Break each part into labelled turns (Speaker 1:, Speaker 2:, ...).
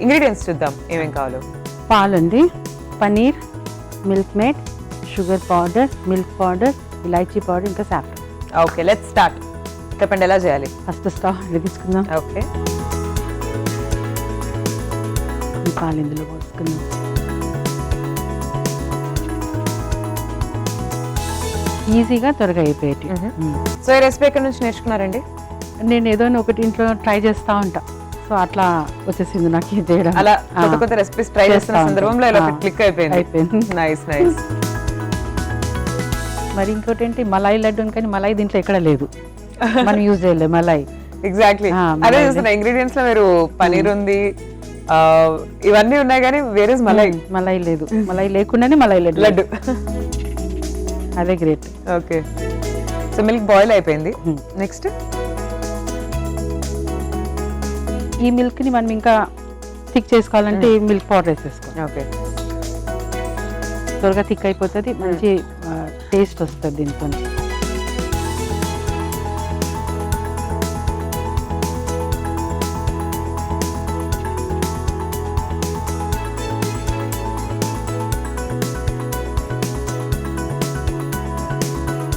Speaker 1: Ingredients చూద్దాం ఏమేం కావాలో.
Speaker 2: పాలండి, paneer, Milkmaid, sugar powder, milk powder, elaichi powder, ఇంకా సాఫ్రన్.
Speaker 1: Okay, let's start. చెప్పండి ఎలా చేయాలి.
Speaker 2: First stove వెలిగించుకుందాం.
Speaker 1: ఓకే,
Speaker 2: ఈ పాలు ఇందులో పోసుకుందాం. ఈజీగా త్వరగా అయిపోయేటి.
Speaker 1: సో ఈ రెసిపీ ఎక్కడి నుంచి నేర్చుకున్నారండి?
Speaker 2: నేను ఏదో ఒకటి ఇంట్లో ట్రై చేస్తూ ఉంటా, సో అట్లా వచ్చేసింది నాకు ఇది చేయడం.
Speaker 1: అలా కొత్త కొత్త రెసిపీస్ ట్రై చేస్తున్న సందర్భంలో ఇలా క్లిక్ అయిపోయింది. Nice nice.
Speaker 2: మరి ఇంకోటి ఏంటి, మలాయి లడ్డు, కానీ మలాయి దీంట్లో ఎక్కడ లేదు, మనం యూజ్ చేయలేదు మలాయి.
Speaker 1: ఎగ్జాక్ట్లీ అదే చూస్తున్నా. ఇంగ్రీడియంట్స్ లో మీరు పనీర్ ఉంది, ఇవన్నీ ఉన్నాయి, కానీ వేరే
Speaker 2: మలాయి లేదు. మలాయి లేకుండానే మలాయి లడ్డు. అదే great.
Speaker 1: Okay, so milk boil అయిపోయింది. నెక్స్ట్
Speaker 2: ఈ మిల్క్ ని మనం ఇంకా థిక్ చేసుకోవాలంటే ఈ మిల్క్ పౌడర్ వేసేసుకోవాలి.
Speaker 1: ఓకే,
Speaker 2: త్వరగా థిక్ అయిపోతుంది, మంచి టేస్ట్ వస్తుంది దీంతో.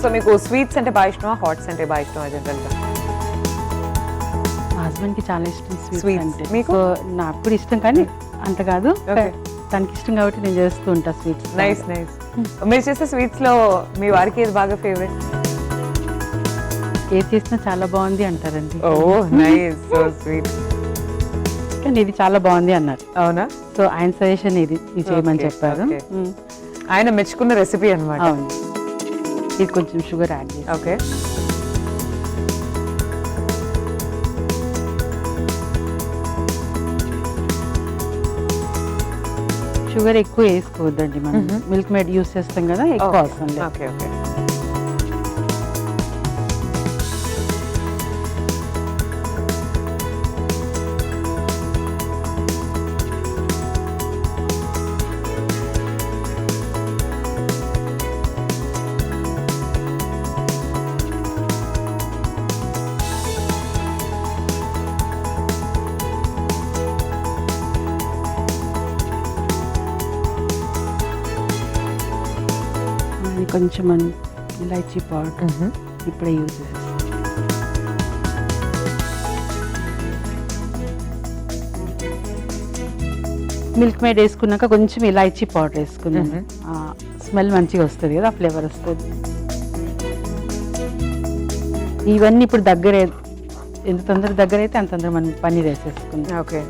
Speaker 1: సో మీకు స్వీట్స్ అంటే బాగా ఇష్టమా, హాట్స్ అంటే బాగా ఇష్టమా జనరల్గా?
Speaker 2: మా హస్బెండ్ కి చాలా ఇష్టం
Speaker 1: Sweets.
Speaker 2: స్వీట్స్ అంటే.
Speaker 1: మీకు?
Speaker 2: సో నాకు కూడా ఇష్టం, కానీ అంత కాదు. తనకి ఇష్టం కాబట్టి నేను చేస్తూ ఉంటా స్వీట్స్.
Speaker 1: Nice nice. మీరు చేసే స్వీట్స్ లో మీ వారికి ఏది బాగా ఫేవరెట్?
Speaker 2: ఏది చేసినా చాలా బాగుంది అంటారండి.
Speaker 1: ఓ నైస్, సో స్వీట్.
Speaker 2: కానీ ఇది చాలా బాగుంది అన్నారు.
Speaker 1: అవునా?
Speaker 2: సో ఆయన సజెషన్ ఇది చేయమని
Speaker 1: Okay,
Speaker 2: చెప్పారు.
Speaker 1: okay. ఆయన మెచ్చుకున్న రెసిపీ అన్నమాట.
Speaker 2: అవును, ఇది కొంచెం షుగర్ యాడ్ చేసి.
Speaker 1: ఓకే,
Speaker 2: షుగర్ ఎక్కువ వేసుకోవద్దండి, మనం మిల్క్ మేడ్ యూస్ చేస్తాం కదా, ఎక్కువ అవసరం లేదు.
Speaker 1: Okay okay.
Speaker 2: కొంచెం మనం ఇలాచీ పౌడర్ ఇప్పుడే యూజ్ చేస్తాం. మిల్క్ మేడ్ వేసుకున్నాక కొంచెం ఇలాచీ పౌడర్ వేసుకుందాం. స్మెల్ మంచిగా వస్తుంది కదా, ఫ్లేవర్ వస్తుంది. ఇవన్నీ ఇప్పుడు దగ్గర, ఎంత తొందర దగ్గర అయితే అంత తొందర మనం పన్నీర్ వేసేసుకుందాం.
Speaker 1: ఓకే,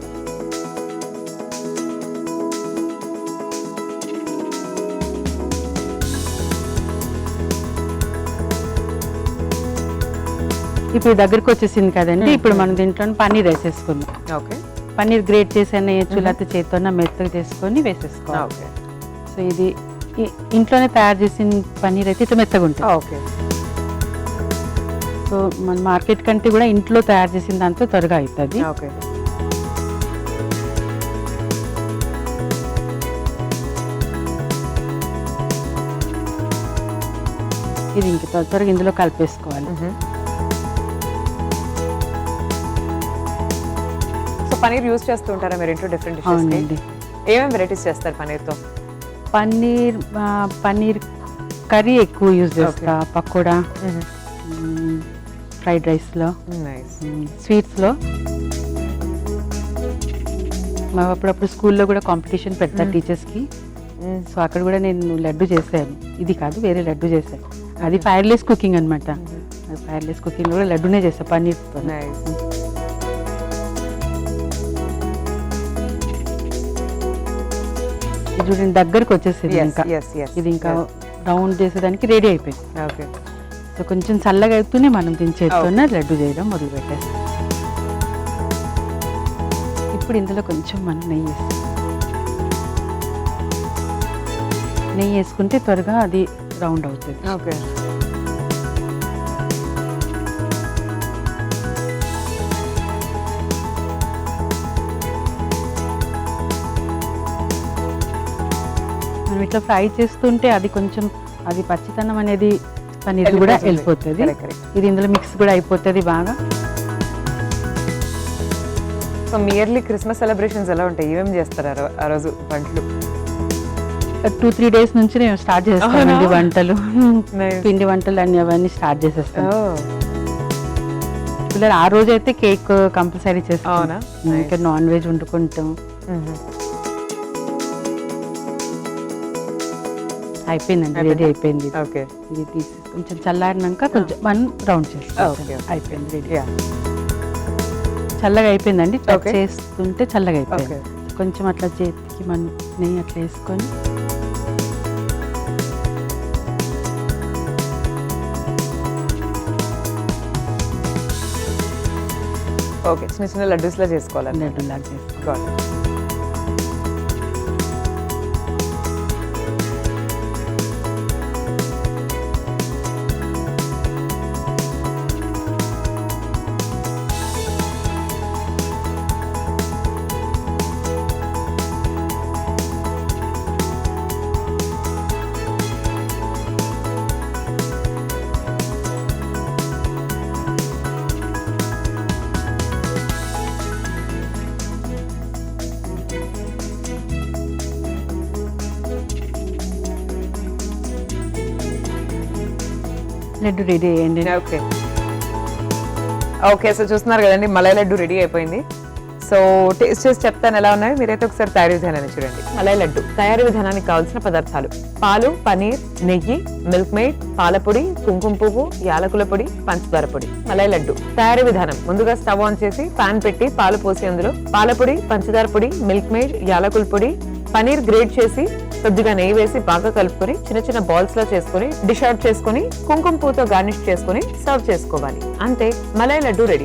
Speaker 2: ఇప్పుడు దగ్గరకు వచ్చేసింది కదండి, ఇప్పుడు మనం దీంట్లో పన్నీర్ వేసేసుకుందాం.
Speaker 1: ఓకే.
Speaker 2: పన్నీర్ గ్రేట్ చేసి వేయచ్చు, లేకపోతే చేతితో మెత్తగా చేసుకొని వేసేసుకోవాలి.
Speaker 1: ఓకే,
Speaker 2: సో ఇది ఇంట్లోనే తయారు చేసిన పన్నీర్ అయితే ఇట్లా మెత్తగా ఉంటుంది.
Speaker 1: ఓకే.
Speaker 2: సో మన మార్కెట్ కంటే కూడా ఇంట్లో తయారు చేసిన దాంతో త్వరగా అవుతుంది.
Speaker 1: ఓకే,
Speaker 2: ఇది ఇంక త్వరగా ఇందులో కలిపేసుకోవాలి.
Speaker 1: సో పనీర్ యూస్ చేస్తూ ఉంటారా మీరు ఇంట్లో డిఫరెంట్ డిషెస్?
Speaker 2: అవునండి.
Speaker 1: ఏమేమి వెరైటీస్ చేస్తారు పనీర్తో?
Speaker 2: పన్నీర్ కర్రీ ఎక్కువ యూజ్ చేస్తా, పకోడా, ఫ్రైడ్ రైస్లో, స్వీట్స్లో. మా అప్పుడప్పుడు స్కూల్లో కూడా కాంపిటీషన్ పెడతారు టీచర్స్కి. సో అక్కడ కూడా నేను లడ్డు చేశాను. ఇది కాదు, వేరే లడ్డు చేశాను. అది ఫైర్లెస్ కుకింగ్ అనమాట. అది ఫైర్లెస్ కుకింగ్ కూడా లడ్డునే చేస్తాను పన్నీర్తో. ఇది చూడండి దగ్గరకు వచ్చేసింది. ఇంకా ఇది ఇంకా రౌండ్ చేసేదానికి రెడీ అయిపోయింది.
Speaker 1: ఓకే,
Speaker 2: సో కొంచెం చల్లగా అవుతూనే మనం దీని చేతితోనే లడ్డు చేయడం మొదలు పెట్టేస్తాం. ఇప్పుడు ఇందులో కొంచెం మనం నెయ్యి వేస్తాం. నెయ్యి వేసుకుంటే త్వరగా అది రౌండ్ అవుతుంది.
Speaker 1: ఓకే,
Speaker 2: మనం ఇట్లా ఫ్రై చేస్తుంటే అది కొంచెం అది పచ్చితనం అనేది పన్నీర్ కూడా వెళ్ళిపోతుంది. ఇది ఇందులో మిక్స్ కూడా అయిపోతుంది బాగా.
Speaker 1: సో మీ ఇయర్లీ క్రిస్మస్ సెలబ్రేషన్స్ ఎలా ఉంటాయి? ఏమేమి చేస్తారు ఆ రోజు వంటలు?
Speaker 2: 2-3 days నుంచి నేను స్టార్ట్ చేస్తానండి
Speaker 1: అవునా?
Speaker 2: వంటలు.
Speaker 1: Nice.
Speaker 2: పిండి వంటలు అన్ని అవన్నీ స్టార్ట్ చేసేస్తాను.
Speaker 1: Oh,
Speaker 2: పిల్లలు ఆ రోజు అయితే కేక్ కంపల్సరీ చేస్తాం.
Speaker 1: అవునా?
Speaker 2: ఇంకా నాన్ వెజ్ వండుకుంటాం.
Speaker 1: mhm.
Speaker 2: అయిపోయిందండి, రెడీ అయిపోయింది.
Speaker 1: Okay.
Speaker 2: ఇది తీసి కొంచెం చల్లారినాక కొంచెం 1 round చేస్తాం.
Speaker 1: Okay.
Speaker 2: అయిపోయింది, రెడీ.
Speaker 1: Yeah.
Speaker 2: చల్లగా అయిపోయిందండి. Touch
Speaker 1: Okay.
Speaker 2: చేస్తుంటే చల్లగా అయిపోయింది.
Speaker 1: Okay.
Speaker 2: కొంచెం అట్లా చేతికి మనం నెయ్యి అట్లా వేసుకొని
Speaker 1: ఓకే, చిన్న చిన్న లడ్డూస్ లా చేసుకోవాలి.
Speaker 2: లడ్డూలాగా చేసుకోవాలి.
Speaker 1: Got it.
Speaker 2: లడ్డు రెడీ అయ్యండి.
Speaker 1: ఓకే ఓకే, సో చూస్తున్నారు కదండి, మలై లడ్డు రెడీ అయిపోయింది. సో టేస్ట్ చేసి చెప్తాను ఎలా ఉన్నాయో, మీరైతే ఒకసారి తయారీ విధానాన్ని చూడండి. మలై లడ్డు తయారీ విధానానికి కావాల్సిన పదార్థాలు: పాలు, పనీర్, నెయ్యి, మిల్క్ మేడ్, పాలపొడి, కుంకుమ పువ్వు, యాలకుల పొడి, పంచదార పొడి. మలై లడ్డు తయారీ విధానం: ముందుగా స్టవ్ ఆన్ చేసి పాన్ పెట్టి పాలు పోసి అందులో పాలపొడి, పంచదార పొడి, మిల్క్ మేడ్, యాలకుల పొడి, పనీర్ గ్రేట్ చేసి కొద్దిగా నెయ్యి వేసి బాగా కలుపుకొని చిన్న చిన్న బాల్స్ లో చేసుకొని డిష్ అవుట్ చేసుకొని కుంకుమ పువ్వుతో గార్నిష్ చేసుకొని సర్వ్ చేసుకోవాలి. అంతే, మలై లడ్డు రెడీ.